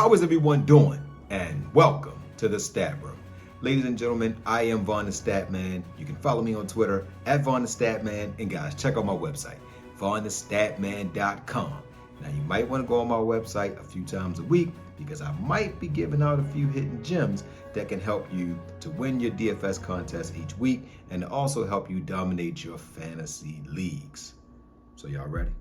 how is everyone doing? And welcome to the Stat Room. Ladies and gentlemen, I am VonnTheStatman. You can follow me on Twitter at VonnTheStatman. And guys, check out my website, VonnTheStatman.com. Now, you might want to go on my website a few times a week because I might be giving out a few hidden gems that can help you to win your DFS contest each week and to also help you dominate your fantasy leagues. So y'all ready?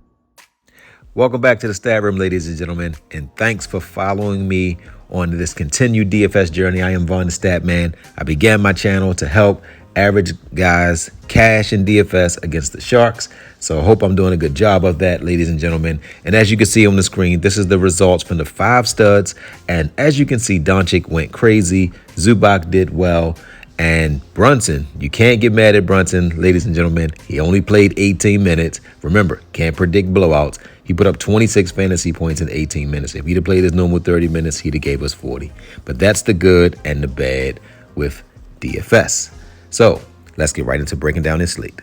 Welcome back to the Stat Room, ladies and gentlemen, and thanks for following me on this continued DFS journey. I am VonnTheStatman. I began my channel to help average guys cash in DFS against the Sharks. So I hope I'm doing a good job of that, ladies and gentlemen. And as you can see on the screen, this is the results from the 5Studs. And as you can see, Doncic went crazy. Zubac did well. And Brunson, you can't get mad at Brunson, ladies and gentlemen. He only played 18 minutes. Remember, can't predict blowouts. He put up 26 fantasy points in 18 minutes. If he'd have played his normal 30 minutes, he'd have gave us 40. But that's the good and the bad with DFS. So let's get right into breaking down this slate.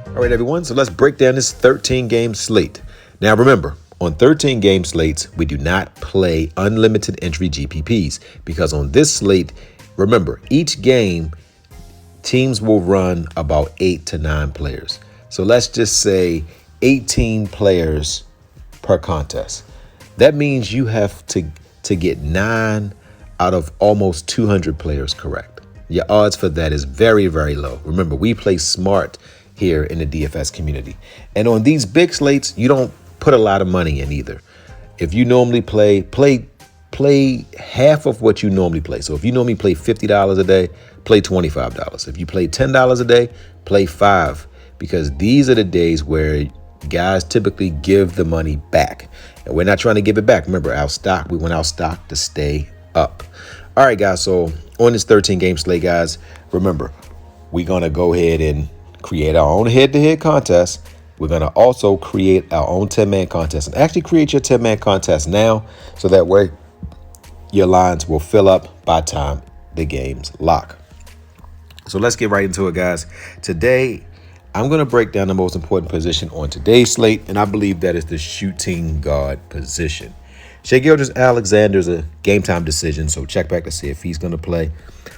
All right, everyone. So let's break down this 13-game slate. Now, remember, on 13-game slates, we do not play unlimited entry GPPs because on this slate, remember, each game, teams will run about 8 to 9 players. So let's just say 18 players per contest. That means you have to get 9 out of almost 200 players correct. Your odds for that is very, very low. Remember, we play smart here in the DFS community. And on these big slates, you don't put a lot of money in either. If you normally play half of what you normally play. So if you normally play $50 a day, play $25. If you play $10 a day, play $5, because these are the days where guys typically give the money back. And we're not trying to give it back. Remember, we want our stock to stay up. All right, guys. So on this 13-game slate, guys, remember, we're going to go ahead and create our own head-to-head contest. We're going to also create our own 10-man contest and actually create your 10-man contest now so that way your lines will fill up by the time the games lock. So let's get right into it, guys. Today, I'm going to break down the most important position on today's slate, and I believe that is the shooting guard position. Shai Gilgeous-Alexander's a game time decision, so check back to see if he's going to play.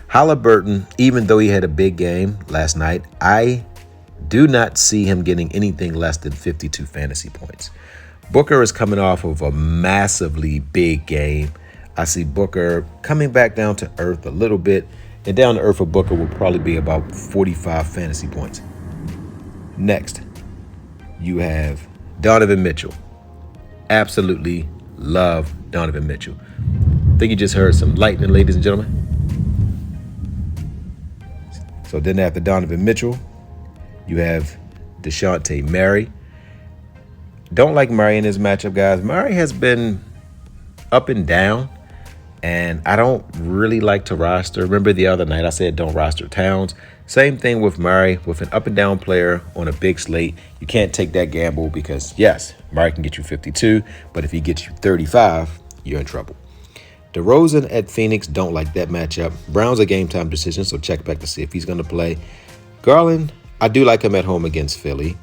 Halliburton, even though he had a big game last night, I do not see him getting anything less than 52 fantasy points. Booker is coming off of a massively big game. I see Booker coming back down to earth a little bit, and down to earth for Booker will probably be about 45 fantasy points. Next, you have Donovan Mitchell. Absolutely love Donovan Mitchell. I think you just heard some lightning, ladies and gentlemen. So then after Donovan Mitchell, you have DeJounte Murray. Don't like Murray in this matchup, guys. Murray has been up and down, and I don't really like to roster. Remember the other night I said don't roster Towns. Same thing with Murray. With an up and down player on a big slate, you can't take that gamble because, yes, Murray can get you 52, but if he gets you 35, you're in trouble. DeRozan at Phoenix, don't like that matchup. Brown's a game time decision, so check back to see if he's going to play. Garland, I do like him at home against Philly.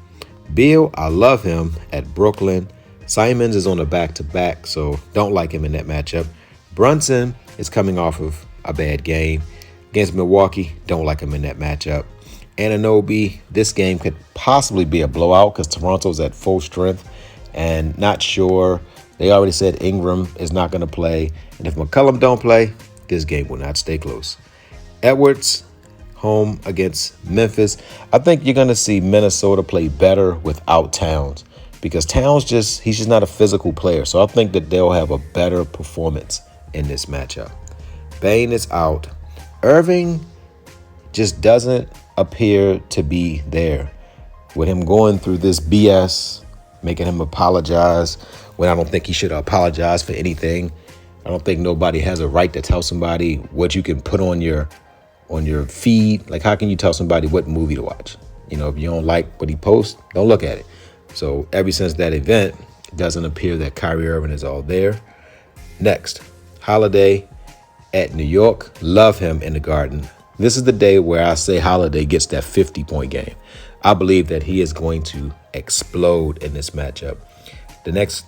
Beal, I love him at Brooklyn. Simons is on a back-to-back, so don't like him in that matchup. Brunson is coming off of a bad game against Milwaukee. Don't like him in that matchup. Anunoby, this game could possibly be a blowout because Toronto's at full strength and not sure. They already said Ingram is not going to play. And if McCollum don't play, this game will not stay close. Edwards, home against Memphis. I think you're going to see Minnesota play better without Towns because he's just not a physical player. So I think that they'll have a better performance in this matchup. Bane is out. Irving just doesn't appear to be there. With him going through this BS, making him apologize when I don't think he should apologize for anything. I don't think nobody has a right to tell somebody what you can put on your feed. Like, how can you tell somebody what movie to watch? You know, if you don't like what he posts, don't look at it. So ever since that event, it doesn't appear that Kyrie Irving is all there. Next, Holiday at New York. Love him in the Garden. This is the day where I say Holiday gets that 50-point game. I believe that he is going to explode in this matchup. The next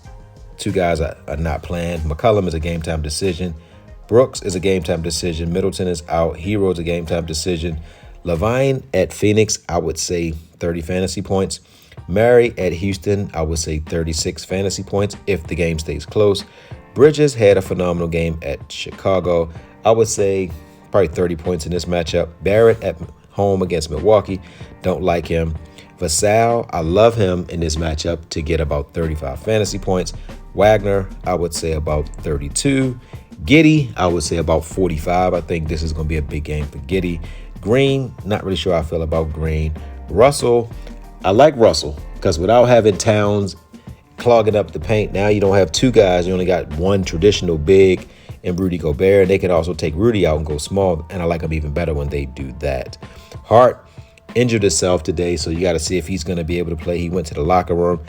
two guys are not playing. McCollum is a game time decision. Brooks is a game time decision. Middleton is out. Hero is a game time decision. Levine at Phoenix, I would say 30 fantasy points. Murray at Houston, I would say 36 fantasy points if the game stays close. Bridges had a phenomenal game at Chicago. I would say probably 30 points in this matchup. Barrett at home against Milwaukee, don't like him. Vassell, I love him in this matchup to get about 35 fantasy points. Wagner, I would say about 32. Giddey, I would say about 45. I think this is going to be a big game for Giddey. Green, not really sure how I feel about Green. Russell, I like Russell because without having Towns clogging up the paint, now you don't have two guys. You only got one traditional big and Rudy Gobert. They can also take Rudy out and go small, and I like them even better when they do that. Hart injured himself today, so you got to see if he's going to be able to play. He went to the locker room,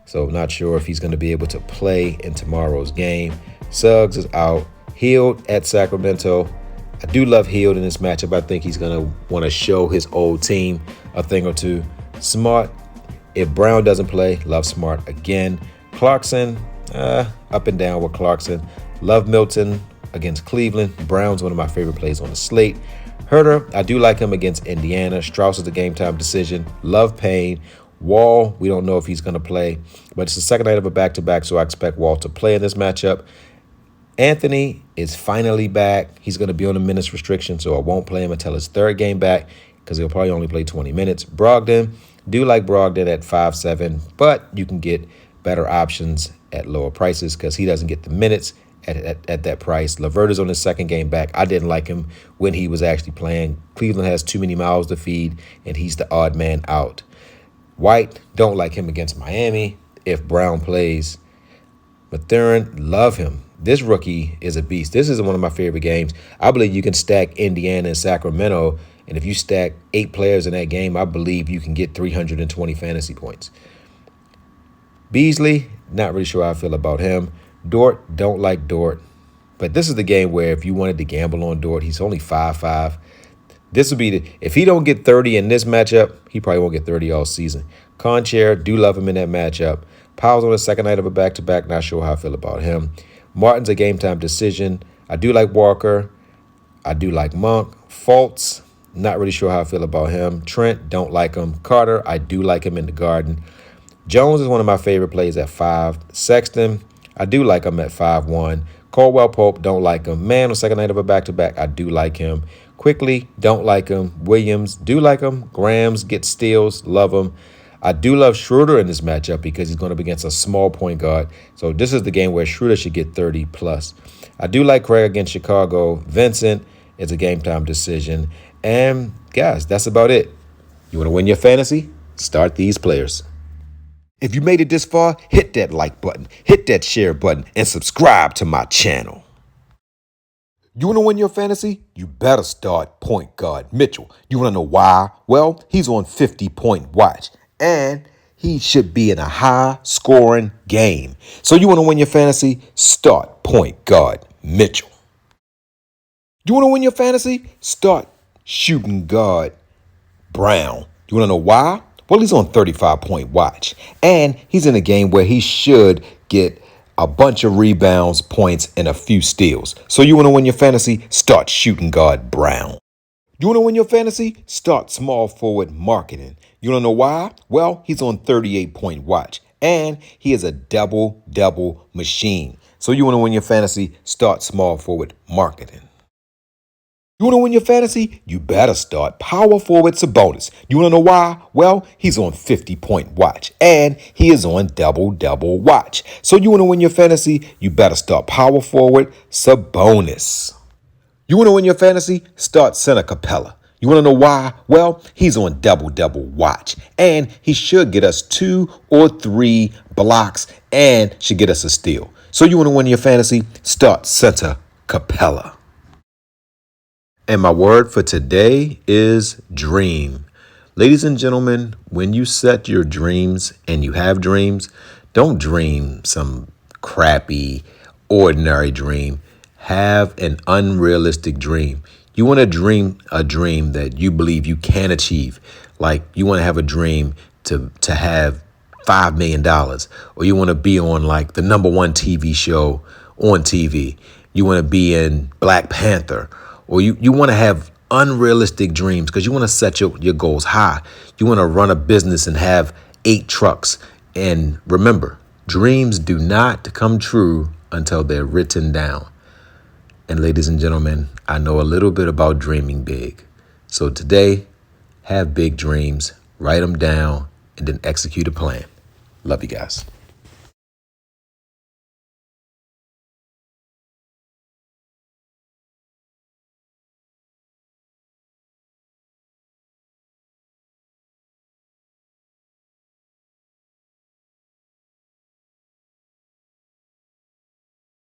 so not sure if he's going to be able to play in tomorrow's game. Suggs is out. Hield at Sacramento. I do love Hield in this matchup. I think he's going to want to show his old team a thing or two. Smart, if Brown doesn't play, love Smart again. Clarkson, up and down with Clarkson. Love Milton against Cleveland. Brown's one of my favorite plays on the slate. Herter, I do like him against Indiana. Strauss is a game time decision. Love Payne. Wall, we don't know if he's going to play, but it's the second night of a back-to-back, so I expect Wall to play in this matchup. Anthony is finally back. He's going to be on a minutes restriction, so I won't play him until his third game back because he'll probably only play 20 minutes. Brogdon, do like Brogdon at 5'7", but you can get better options at lower prices because he doesn't get the minutes at that price. LeVert is on his second game back. I didn't like him when he was actually playing. Cleveland has too many mouths to feed, and he's the odd man out. White, don't like him against Miami if Brown plays. Mathurin, love him. This rookie is a beast. This is one of my favorite games. I believe you can stack Indiana and Sacramento, and if you stack 8 players in that game, I believe you can get 320 fantasy points. Beasley, not really sure how I feel about him. Dort, don't like Dort. But this is the game where if you wanted to gamble on Dort, he's only 5'5". This would be if he don't get 30 in this matchup, he probably won't get 30 all season. Conchair, do love him in that matchup. Powell's on the second night of a back-to-back, not sure how I feel about him. Martin's a game-time decision. I do like Walker. I do like Monk. Fultz, not really sure how I feel about him. Trent, don't like him. Carter, I do like him in the Garden. Jones is one of my favorite plays at 5. Sexton, I do like him at 5'1". Caldwell Pope, don't like him. Man, on second night of a back-to-back, I do like him. Quickly, don't like him. Williams, do like him. Grams, get steals, love him. I do love Schroeder in this matchup because he's going to be against a small point guard. So this is the game where Schroeder should get 30 plus. I do like Craig against Chicago. Vincent is a game time decision. And guys, that's about it. You want to win your fantasy? Start these players. If you made it this far, hit that like button, hit that share button, and subscribe to my channel. You want to win your fantasy? You better start point guard Mitchell. You want to know why? Well, he's on 50-point watch, and he should be in a high-scoring game. So you want to win your fantasy? Start point guard Mitchell. You want to win your fantasy? Start shooting guard Brown. You want to know why? Well, he's on 35-point watch, and he's in a game where he should get a bunch of rebounds, points, and a few steals. So you want to win your fantasy? Start shooting guard Brown. You want to win your fantasy? Start small forward marketing. You want to know why? Well, he's on 38-point watch, and he is a double-double machine. So you want to win your fantasy? Start small forward marketing. You want to win your fantasy? You better start power forward Sabonis. You want to know why? Well, he's on 50-point watch, and he is on double-double watch. So you want to win your fantasy? You better start power forward Sabonis. You want to win your fantasy? Start center Capella. You want to know why? Well, he's on double-double watch, and he should get us 2 or 3 blocks and should get us a steal. So you want to win your fantasy? Start center Capella. And my word for today is dream. Ladies and gentlemen, when you set your dreams and you have dreams, don't dream some crappy, ordinary dream. Have an unrealistic dream. You want to dream a dream that you believe you can achieve. Like you want to have a dream to have $5 million, or you want to be on like the number one TV show on TV. You want to be in Black Panther, or you want to have unrealistic dreams because you want to set your goals high. You want to run a business and have 8 trucks. And remember, dreams do not come true until they're written down. And ladies and gentlemen, I know a little bit about dreaming big. So today, have big dreams, write them down, and then execute a plan. Love you guys.